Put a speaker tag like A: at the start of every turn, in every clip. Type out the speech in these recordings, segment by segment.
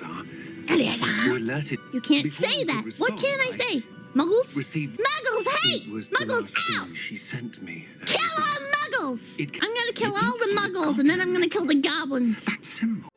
A: Eleazar.
B: Were alerted.
A: You can't
B: before
A: say
B: you could
A: that.
B: respond,
A: What can I
B: I
A: say? Muggles?
B: Received.
A: Muggles, hey!
B: It was the
A: Muggles
B: last
A: out!
B: thing she sent me.
A: Kill all Muggles!
B: It-
A: I'm gonna kill
B: it
A: all
B: looks
A: the
B: like
A: Muggles, and then I'm gonna kill the goblins.
B: That symbol.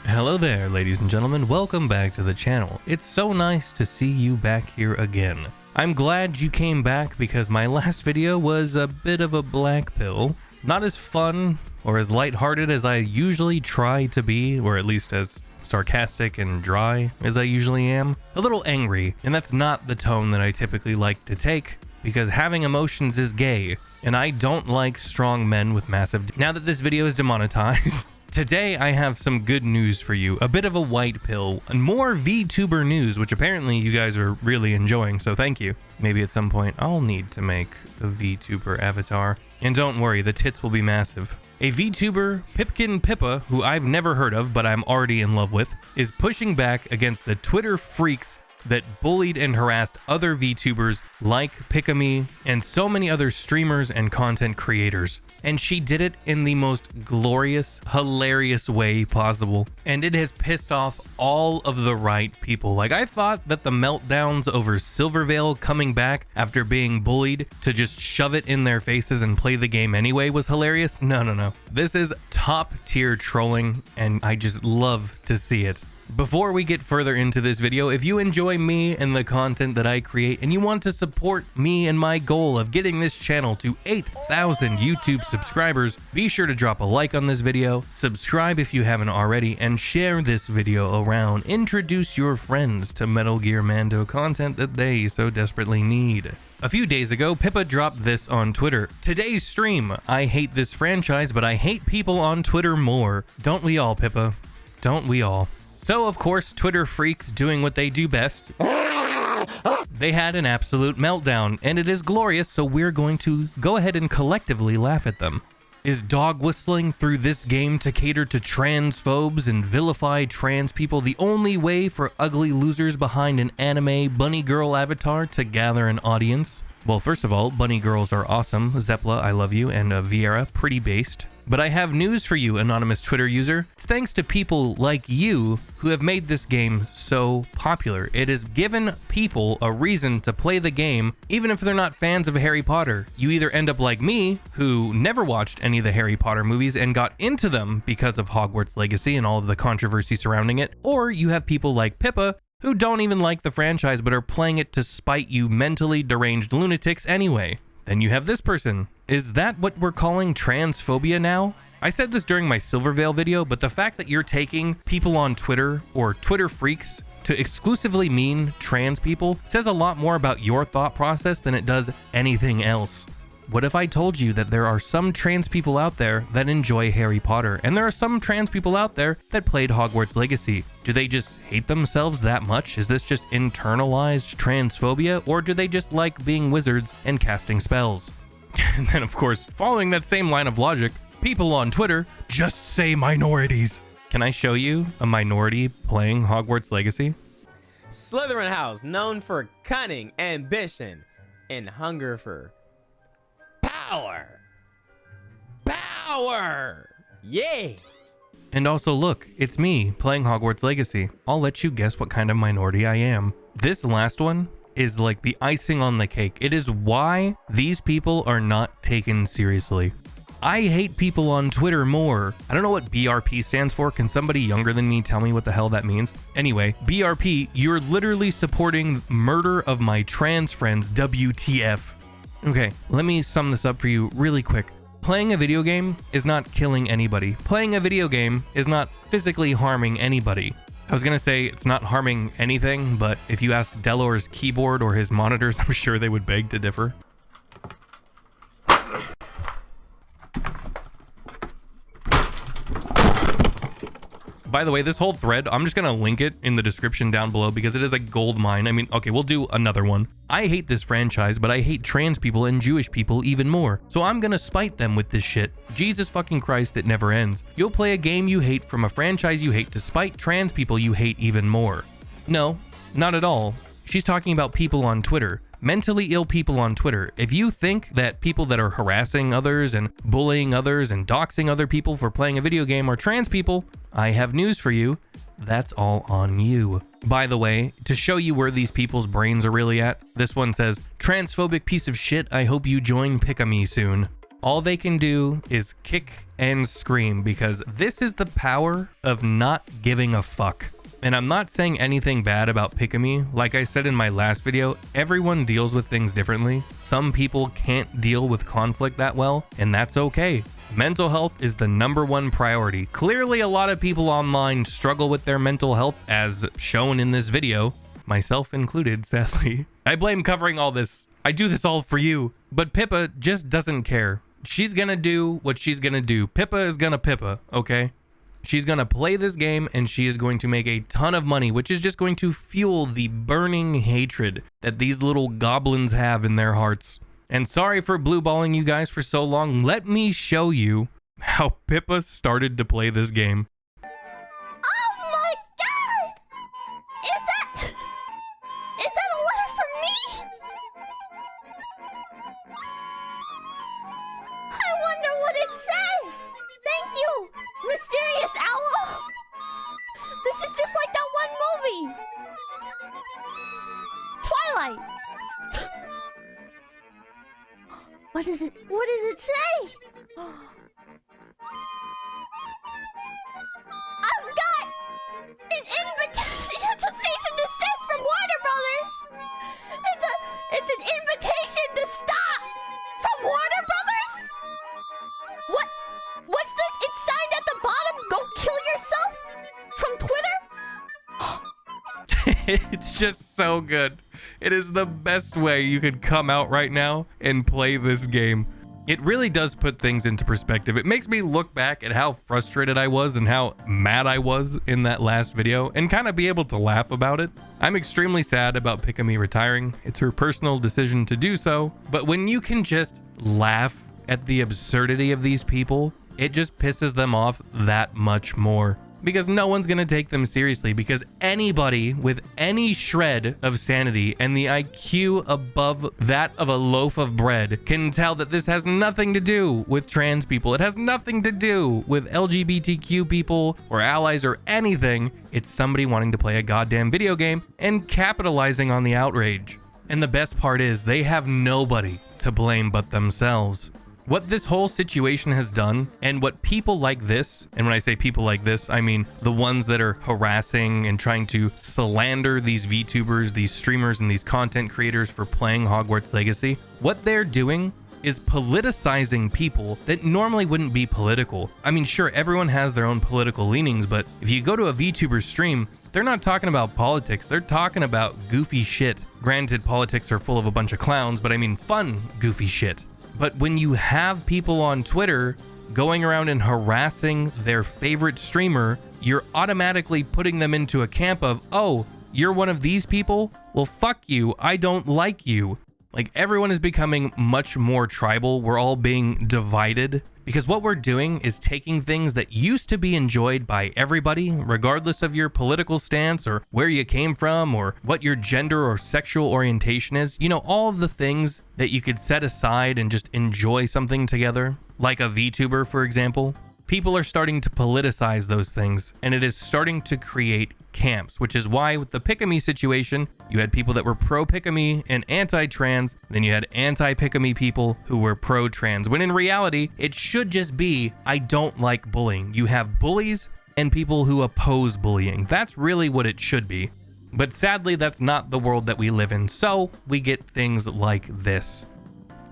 C: Hello there, ladies and gentlemen. Welcome back to the channel. It's so nice to see you back here again. I'm glad you came back because my last video was a bit of a black pill. Not as fun or as lighthearted as I usually try to be, or at least as sarcastic and dry as I usually am. A little angry, and that's not the tone that I typically like to take, because having emotions is gay, and I don't like strong men with massive... Now that this video is demonetized, today I have some good news for you, a bit of a white pill, and more VTuber news, which apparently you guys are really enjoying, so thank you. Maybe at some point I'll need to make a VTuber avatar. And don't worry, the tits will be massive. A VTuber, Pipkin Pippa, who I've never heard of but I'm already in love with, is pushing back against the Twitter freaks that bullied and harassed other VTubers like Pikami and so many other streamers and content creators. And she did it in the most glorious, hilarious way possible. And it has pissed off all of the right people. Like, I thought that the meltdowns over Silvervale coming back after being bullied to just shove it in their faces and play the game anyway was hilarious. No. This is top tier trolling, and I just love to see it. Before we get further into this video, if you enjoy me and the content that I create and you want to support me and my goal of getting this channel to 8,000 YouTube subscribers, be sure to drop a like on this video, subscribe if you haven't already, and share this video around. Introduce your friends to Metal Gear Mando content that they so desperately need. A few days ago, Pippa dropped this on Twitter. Today's stream, I hate this franchise, but I hate people on Twitter more. Don't we all, Pippa? Don't we all? So, of course, Twitter freaks doing what they do best. They had an absolute meltdown, and it is glorious, so we're going to go ahead and collectively laugh at them. Is dog whistling through this game to cater to transphobes and vilify trans people the only way for ugly losers behind an anime bunny girl avatar to gather an audience? Well, first of all, bunny girls are awesome. Zepla, I love you, and Viera, pretty based. But I have news for you, anonymous Twitter user. It's thanks to people like you who have made this game so popular. It has given people a reason to play the game, even if they're not fans of Harry Potter. You either end up like me, who never watched any of the Harry Potter movies and got into them because of Hogwarts Legacy and all of the controversy surrounding it, or you have people like Pippa, who don't even like the franchise but are playing it to spite you mentally deranged lunatics anyway. Then you have this person. Is that what we're calling transphobia now? I said this during my Silvervale video, but the fact that you're taking people on Twitter or Twitter freaks to exclusively mean trans people says a lot more about your thought process than it does anything else. What if I told you that there are some trans people out there that enjoy Harry Potter, and there are some trans people out there that played Hogwarts Legacy? Do they just hate themselves that much? Is this just internalized transphobia, or do they just like being wizards and casting spells? And then, of course, following that same line of logic, people on Twitter just say minorities. Can I show you a minority playing Hogwarts Legacy?
D: Slytherin House, known for cunning, ambition, and hunger for power. Yay!
C: And also look, it's me playing Hogwarts Legacy. I'll let you guess what kind of minority I am. This last one is like the icing on the cake. It is why these people are not taken seriously. I hate people on Twitter more. I don't know what BRP stands for. Can somebody younger than me tell me what the hell that means? Anyway, BRP, you're literally supporting murder of my trans friends, WTF. Okay, let me sum this up for you really quick. Playing a video game is not killing anybody. Playing a video game is not physically harming anybody. I was gonna say it's not harming anything, but if you ask Delor's keyboard or his monitors, I'm sure they would beg to differ. By the way, this whole thread, I'm just gonna link it in the description down below because it is a gold mine. I mean, okay, we'll do another one. I hate this franchise, but I hate trans people and Jewish people even more. So I'm gonna spite them with this shit. Jesus fucking Christ, it never ends. You'll play a game you hate from a franchise you hate to spite trans people you hate even more. No, not at all. She's talking about people on Twitter. Mentally ill people on Twitter. If you think that people that are harassing others and bullying others and doxing other people for playing a video game are trans people, I have news for you. That's all on you. By the way, to show you where these people's brains are really at, this one says, transphobic piece of shit, I hope you join Pick-a-Me soon. All they can do is kick and scream because this is the power of not giving a fuck. And I'm not saying anything bad about Pick-a-Me. Like I said in my last video, everyone deals with things differently. Some people can't deal with conflict that well, and that's okay. Mental health is the #1 priority. Clearly, a lot of people online struggle with their mental health, as shown in this video, myself included, sadly. I blame covering all this. I do this all for you. But Pippa just doesn't care. She's gonna do what she's gonna do. Pippa is gonna Pippa, okay? She's gonna play this game and she is going to make a ton of money, which is just going to fuel the burning hatred that these little goblins have in their hearts. And sorry for blue balling you guys for so long. Let me show you how Pippa started to play this game.
A: Oh my god! Is that a letter from me? I wonder what it says. Thank you, Mysterious Owl. This is just like that one movie, Twilight. What does it say? I've got an invitation. It's a cease and desist from Warner Brothers. It's an invitation to stop from Warner Brothers. What's this? It's signed at the bottom. Go kill yourself from Twitter.
C: It's just so good. It is the best way you could come out right now and play this game. It really does put things into perspective. It makes me look back at how frustrated I was and how mad I was in that last video and kind of be able to laugh about it. I'm extremely sad about Pick-a-Me retiring. It's her personal decision to do so. But when you can just laugh at the absurdity of these people, it just pisses them off that much more. Because no one's gonna take them seriously, because anybody with any shred of sanity and the IQ above that of a loaf of bread can tell that this has nothing to do with trans people. It has nothing to do with LGBTQ people or allies or anything. It's somebody wanting to play a goddamn video game and capitalizing on the outrage. And the best part is they have nobody to blame but themselves. What this whole situation has done, and what people like this, and when I say people like this, I mean the ones that are harassing and trying to slander these VTubers, these streamers, and these content creators for playing Hogwarts Legacy, what they're doing is politicizing people that normally wouldn't be political. I mean, sure, everyone has their own political leanings, but if you go to a VTuber stream, they're not talking about politics, they're talking about goofy shit. Granted, politics are full of a bunch of clowns, but I mean fun, goofy shit. But when you have people on Twitter going around and harassing their favorite streamer, you're automatically putting them into a camp of, oh, you're one of these people? Well, fuck you. I don't like you. Like, everyone is becoming much more tribal. We're all being divided because what we're doing is taking things that used to be enjoyed by everybody, regardless of your political stance or where you came from or what your gender or sexual orientation is. You know, all of the things that you could set aside and just enjoy something together, like a VTuber, for example. People are starting to politicize those things, and it is starting to create camps, which is why with the Pick-a-Me situation, you had people that were pro-Pick-a-Me and anti-trans, then you had anti-Pick-a-Me people who were pro-trans, when in reality, it should just be, I don't like bullying. You have bullies and people who oppose bullying. That's really what it should be. But sadly, that's not the world that we live in, so we get things like this.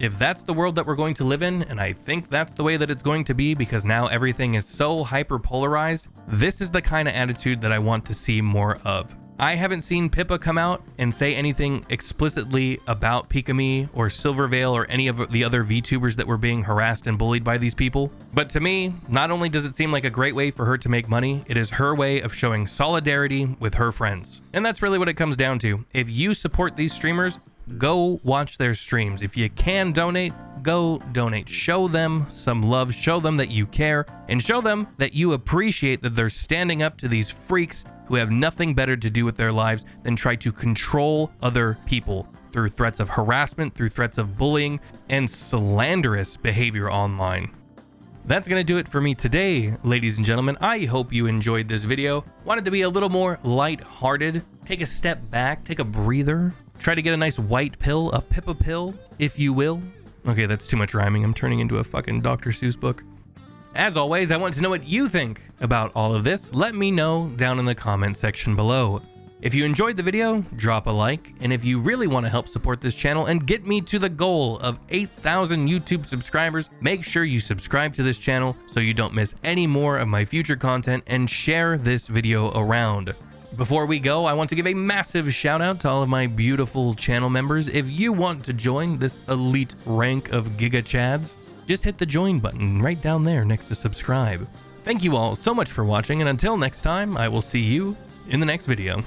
C: If that's the world that we're going to live in, and I think that's the way that it's going to be because now everything is so hyper polarized, this is the kind of attitude that I want to see more of. I haven't seen Pippa come out and say anything explicitly about Pikami or Silvervale or any of the other VTubers that were being harassed and bullied by these people. But to me, not only does it seem like a great way for her to make money, it is her way of showing solidarity with her friends. And that's really what it comes down to. If you support these streamers, go watch their streams. If you can donate, go donate. Show them some love, show them that you care, and show them that you appreciate that they're standing up to these freaks who have nothing better to do with their lives than try to control other people through threats of harassment, through threats of bullying, and slanderous behavior online. That's gonna do it for me today, ladies and gentlemen. I hope you enjoyed this video. Wanted to be a little more light-hearted, take a step back, take a breather, try to get a nice white pill, a Pippa pill, if you will. Okay, that's too much rhyming. I'm turning into a fucking Dr. Seuss book. As always, I want to know what you think about all of this. Let me know down in the comment section below. If you enjoyed the video, drop a like, and if you really want to help support this channel and get me to the goal of 8,000 YouTube subscribers, make sure you subscribe to this channel so you don't miss any more of my future content, and share this video around. Before we go, I want to give a massive shout out to all of my beautiful channel members. If you want to join this elite rank of Giga Chads, just hit the join button right down there next to subscribe. Thank you all so much for watching, and until next time, I will see you in the next video.